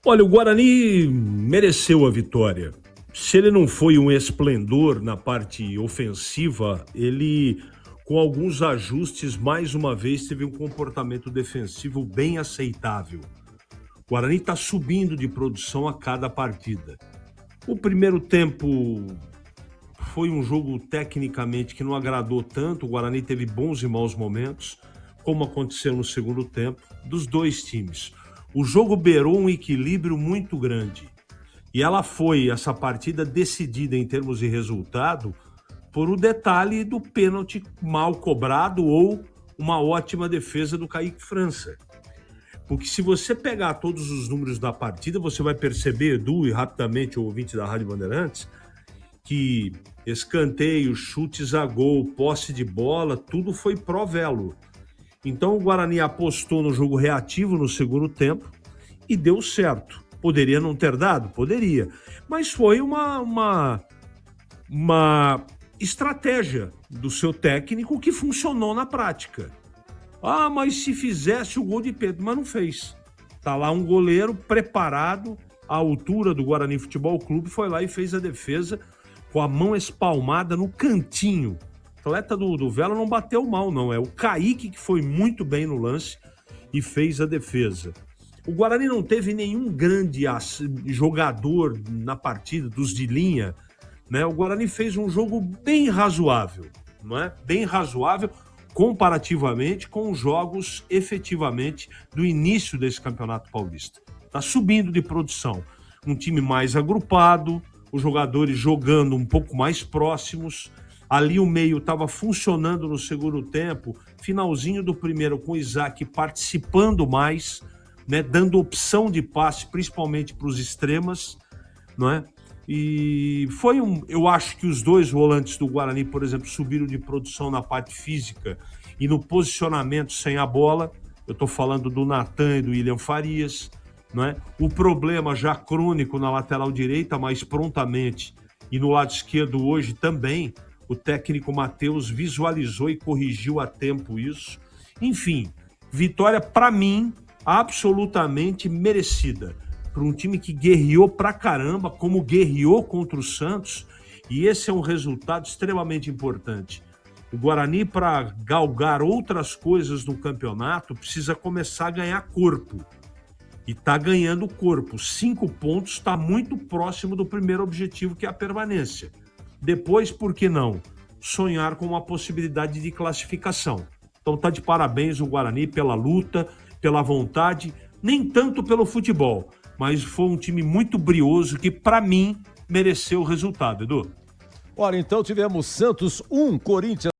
Olha, o Guarani mereceu a vitória. Se ele não foi um esplendor na parte ofensiva, ele, com alguns ajustes, mais uma vez teve um comportamento defensivo bem aceitável. O Guarani está subindo de produção a cada partida. O primeiro tempo foi um jogo tecnicamente que não agradou tanto. O Guarani teve bons e maus momentos, como aconteceu no segundo tempo, dos dois times. O jogo beirou um equilíbrio muito grande. E ela foi, essa partida, decidida em termos de resultado por o detalhe do pênalti mal cobrado ou uma ótima defesa do Kaique França. Porque se você pegar todos os números da partida, você vai perceber, Edu, e rapidamente o ouvinte da Rádio Bandeirantes, que escanteio, chutes a gol, posse de bola, tudo foi pró-Velo. Então o Guarani apostou no jogo reativo no segundo tempo e deu certo. Poderia não ter dado? Poderia. Mas foi uma estratégia do seu técnico que funcionou na prática. Ah, mas se fizesse o gol de Pedro, mas não fez. Tá lá um goleiro preparado à altura do Guarani Futebol Clube, foi lá e fez a defesa com a mão espalmada no cantinho. O atleta do Velo não bateu mal, não. É o Kaique que foi muito bem no lance e fez a defesa. O Guarani não teve nenhum grande jogador na partida, dos de linha, né? O Guarani fez um jogo bem razoável, não é? Bem razoável comparativamente com os jogos efetivamente do início desse Campeonato Paulista. Está subindo de produção. Um time mais agrupado, os jogadores jogando um pouco mais próximos. Ali o meio estava funcionando no segundo tempo, finalzinho do primeiro com o Isaac participando mais, né, dando opção de passe, principalmente para os extremas, não é? E foi eu acho que os dois volantes do Guarani, por exemplo, subiram de produção na parte física e no posicionamento sem a bola. Eu estou falando do Natan e do William Farias, não é? O problema já crônico na lateral direita, mas prontamente, e no lado esquerdo hoje também, o técnico Matheus visualizou e corrigiu a tempo isso. Enfim, vitória para mim absolutamente merecida. Para um time que guerreou pra caramba, como guerreou contra o Santos, e esse é um resultado extremamente importante. O Guarani, para galgar outras coisas no campeonato, precisa começar a ganhar corpo. E está ganhando corpo. 5 pontos, está muito próximo do primeiro objetivo, que é a permanência. Depois, por que não? Sonhar com uma possibilidade de classificação. Então está de parabéns o Guarani pela luta, pela vontade, nem tanto pelo futebol, mas foi um time muito brioso que, para mim, mereceu o resultado, Edu. Ora, então tivemos Santos 1, Corinthians